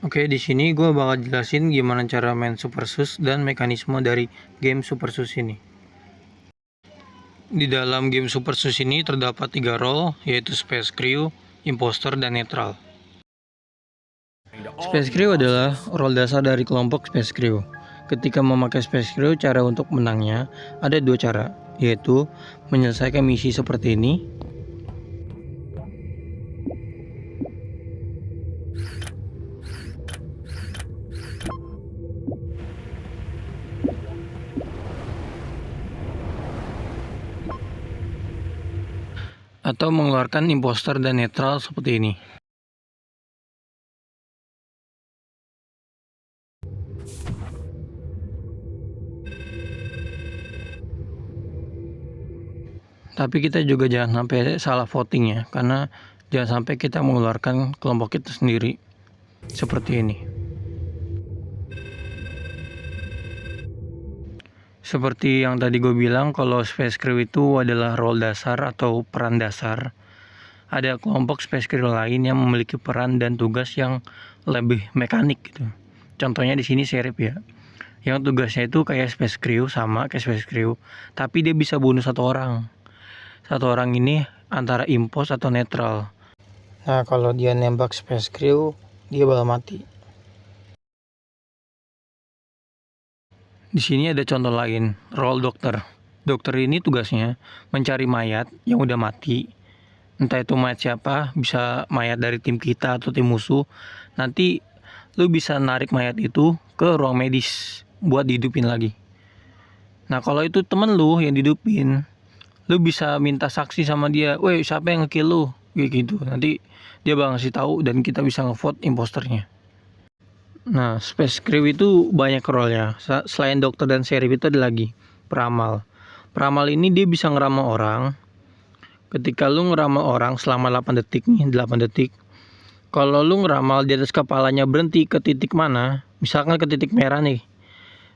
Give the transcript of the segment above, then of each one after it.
Oke, di sini gue bakal jelasin gimana cara main Supersus dan mekanisme dari game Supersus ini. Di dalam game Supersus ini terdapat 3 role, yaitu Space Crew, Imposter, dan Netral. Space Crew adalah role dasar dari kelompok Space Crew. Ketika memakai Space Crew, cara untuk menangnya ada 2 cara, yaitu menyelesaikan misi seperti ini, atau mengeluarkan Imposter dan Netral seperti ini. Tapi kita juga jangan sampai salah voting ya, karena jangan sampai kita mengeluarkan kelompok kita sendiri seperti ini. Seperti yang tadi gue bilang, kalau Space Crew itu adalah role dasar atau peran dasar. Ada kelompok Space Crew lain yang memiliki peran dan tugas yang lebih mekanik gitu. Contohnya di sini Sheriff ya. Yang tugasnya itu kayak Space Crew, sama kayak Space Crew, tapi dia bisa bunuh satu orang. Satu orang ini antara impos atau netral. Nah, kalau dia nembak Space Crew, dia bakal mati. Di sini ada contoh lain, role dokter. Dokter ini tugasnya mencari mayat yang udah mati. Entah itu mayat siapa, bisa mayat dari tim kita atau tim musuh. Nanti lu bisa narik mayat itu ke ruang medis buat dihidupin lagi. Nah, kalau itu temen lu yang dihidupin, lu bisa minta saksi sama dia, "Weh, siapa yang nge-kill lu?" Kayak gitu. Nanti dia bakal ngasih tahu dan kita bisa ngevote imposternya. Nah, Space Crew itu banyak role-nya. Selain dokter dan sheriff itu ada lagi peramal. Peramal ini dia bisa ngeramal orang. Ketika lu ngeramal orang selama 8 detik nih, 8 detik. Kalau lu ngeramal di atas kepalanya berhenti ke titik mana, misalkan ke titik merah nih.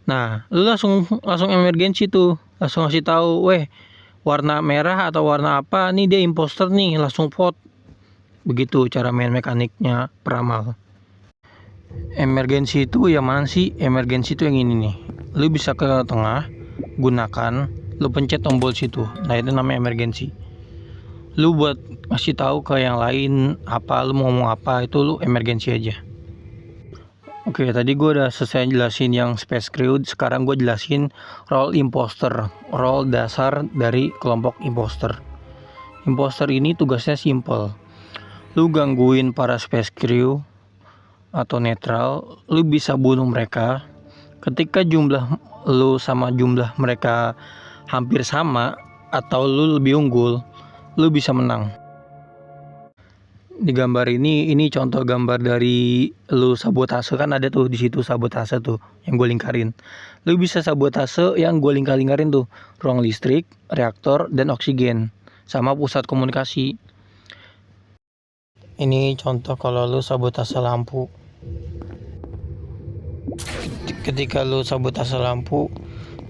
Nah, lu langsung emergensi tuh, langsung ngasih tahu, "Weh, warna merah atau warna apa nih, dia imposter nih, langsung vote." Begitu cara main mekaniknya peramal. Emergensi itu yang mana sih? Emergensi itu yang ini nih. Lu bisa ke tengah, gunakan, lu pencet tombol situ. Nah, itu namanya emergensi. Lu buat ngasih tahu ke yang lain apa, lu mau ngomong apa, itu lu emergensi aja. Oke, tadi gue udah selesai jelasin yang Space Crew. Sekarang gue jelasin role imposter, role dasar dari kelompok imposter. Imposter ini tugasnya simple. Lu gangguin para Space Crew atau netral, lu bisa bunuh mereka. Ketika jumlah lu sama jumlah mereka hampir sama atau lu lebih unggul, lu bisa menang. Di gambar ini contoh gambar dari lu sabotase, kan ada tuh di situ sabotase tuh yang gue lingkarin. Lu bisa sabotase yang gue lingkarin tuh, ruang listrik, reaktor, dan oksigen, sama pusat komunikasi. Ini contoh kalau lu sabotase lampu. Ketika lu sabotase lampu,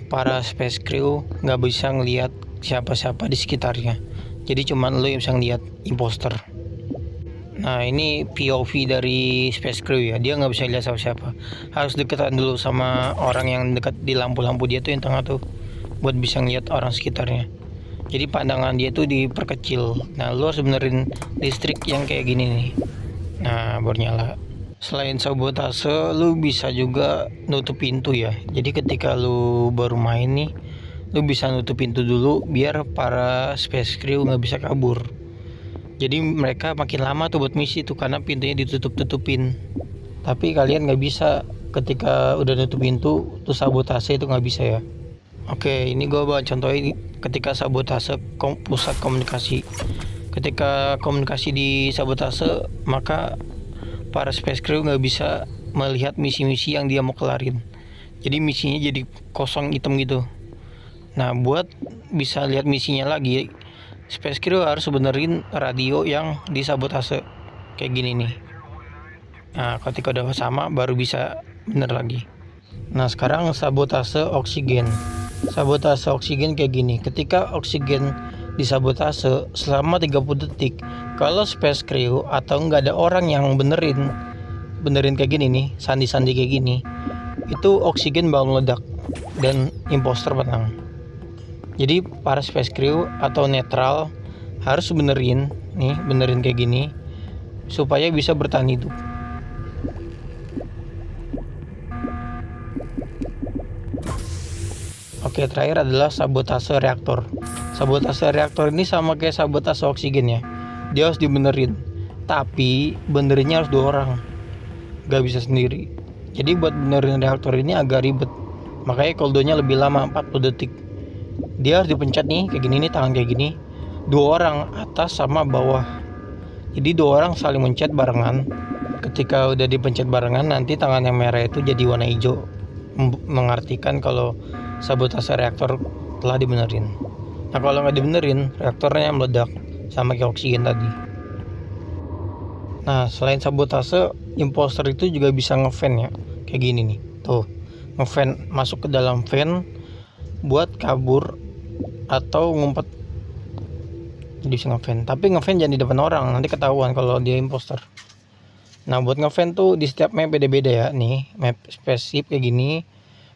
para Space Crew nggak bisa ngelihat siapa-siapa di sekitarnya. Jadi cuman lu yang bisa ngelihat imposter. Nah, ini POV dari Space Crew ya, dia nggak bisa lihat siapa-siapa. Harus deketan dulu sama orang yang dekat di lampu-lampu dia tuh yang tengah tuh, buat bisa ngelihat orang sekitarnya. Jadi pandangan dia tuh diperkecil. Nah, lu harus benerin listrik yang kayak gini nih. Nah, baru nyala. Selain sabotase, lu bisa juga nutup pintu ya. Jadi ketika lu baru main nih, lu bisa nutup pintu dulu biar para Space Crew nggak bisa kabur. Jadi mereka makin lama tuh buat misi tuh karena pintunya ditutup-tutupin. Tapi kalian nggak bisa ketika udah nutup pintu tuh sabotase itu nggak bisa ya. Oke, ini gue bawa contoh ini ketika sabotase pusat komunikasi. Ketika komunikasi di sabotase, maka para Space Crew nggak bisa melihat misi-misi yang dia mau kelarin. Jadi misinya jadi kosong hitam gitu. Nah, buat bisa lihat misinya lagi, Space Crew harus benerin radio yang disabotase kayak gini nih. Nah, ketika udah sama baru bisa bener lagi. Nah, sekarang sabotase oksigen. Sabotase oksigen kayak gini. Ketika oksigen disabotase selama 30 detik, kalau Space Crew atau nggak ada orang yang benerin benerin kayak gini nih, sandi-sandi kayak gini, itu oksigen bakal meledak dan imposter menang. Jadi para space crew atau netral harus benerin kayak gini supaya bisa bertahan hidup. Oke, terakhir adalah sabotase reaktor. Sabotase reaktor ini sama kayak sabotase oksigen ya. Dia harus dibenerin. Tapi benerinnya harus 2 orang. Gak bisa sendiri. Jadi buat benerin reaktor ini agak ribet. Makanya cooldownnya lebih lama, 40 detik. Dia harus dipencet nih, kayak gini nih, tangan kayak gini. 2 orang, atas sama bawah. Jadi 2 orang saling mencet barengan. Ketika udah dipencet barengan, nanti tangan yang merah itu jadi warna hijau, mengartikan kalau sabotase reaktor telah dibenerin. Nah kalau nggak dibenerin, reaktornya meledak sama kayak oksigen tadi. Nah selain sabotase, imposter itu juga bisa nge-fan ya, kayak gini nih, tuh nge-fan, masuk ke dalam fan buat kabur atau ngumpet. Jadi bisa nge-fan, tapi nge-fan jangan di depan orang, nanti ketahuan kalau dia imposter. Nah buat nge-fan tuh di setiap map beda-beda ya. Nih map spaceship kayak gini,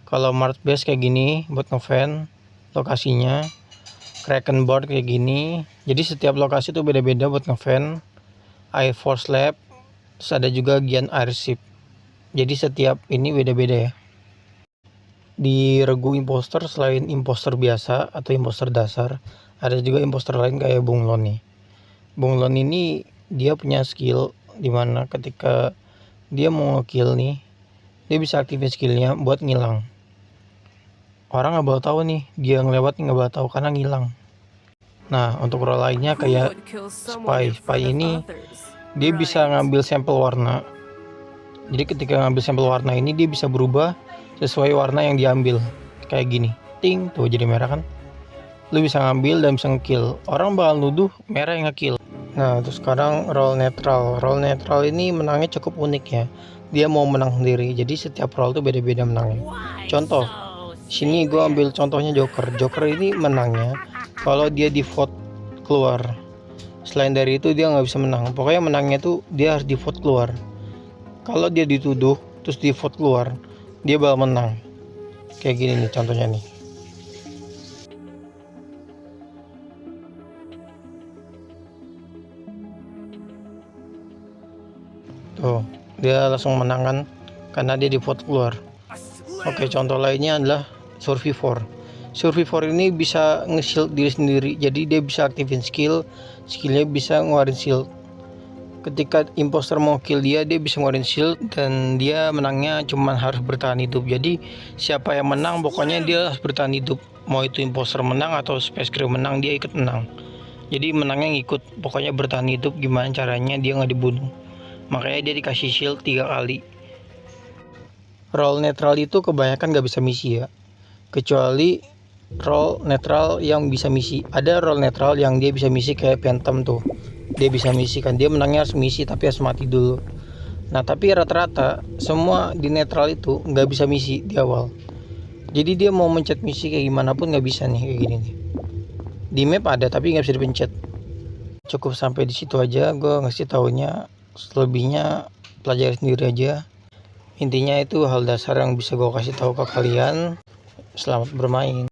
kalau Mars base kayak gini buat nge-fan lokasinya, Kraken board kayak gini. Jadi setiap lokasi tuh beda-beda buat nge-fan. Air Force Lab, terus ada juga Gian Airship. Jadi setiap ini beda-beda ya. Di regu imposter, selain imposter biasa atau imposter dasar, ada juga imposter lain kayak Bunglon nih. Bunglon ini dia punya skill dimana ketika dia mau nge-kill nih, dia bisa aktifin skillnya buat ngilang. Orang nggak bakal tahu nih dia ngelewat, nggak bakal tahu karena ngilang. Nah untuk role lainnya kayak spy ini, dia bisa ngambil sampel warna. Jadi ketika ngambil sampel warna ini, dia bisa berubah sesuai warna yang diambil. Kayak gini, ting, tuh jadi merah kan. Lu bisa ngambil dan bisa nge-kill. Orang bakal nuduh merah yang nge-kill. Nah terus sekarang role netral. Role netral ini menangnya cukup unik ya. Dia mau menang sendiri, jadi setiap role tuh beda-beda menangnya. Contoh, sini gue ambil contohnya Joker. Joker ini menangnya kalau dia di vote keluar. Selain dari itu dia nggak bisa menang. Pokoknya menangnya tuh dia harus di vote keluar. Kalau dia dituduh terus di vote keluar, dia bakal menang. Kayak gini nih contohnya nih. Tuh, dia langsung menang kan karena dia di vote keluar. Oke, contoh lainnya adalah Survivor. Survivor ini bisa nge-shield diri sendiri, jadi dia bisa aktifin skillnya bisa ngeluarin shield. Ketika imposter mau kill dia bisa ngeluarin shield dan dia menangnya cuma harus bertahan hidup. Jadi siapa yang menang pokoknya dia harus bertahan hidup. Mau itu imposter menang atau space crew menang, dia ikut menang. Jadi menangnya ngikut, pokoknya bertahan hidup gimana caranya dia nggak dibunuh. Makanya dia dikasih shield 3 kali. Role netral itu kebanyakan gak bisa misi ya, kecuali role netral yang bisa misi. Ada role netral yang dia bisa misi kayak Phantom tuh, dia bisa misi kan, dia menangnya harus misi tapi harus mati dulu. Nah tapi rata-rata semua di netral itu gak bisa misi di awal. Jadi dia mau mencet misi kayak gimana pun gak bisa nih, kayak gini nih. Di map ada tapi gak bisa dipencet. Cukup sampai di situ aja gue ngasih taunya. Selebihnya pelajari sendiri aja. Intinya itu hal dasar yang bisa gue kasih tahu ke kalian. Selamat bermain.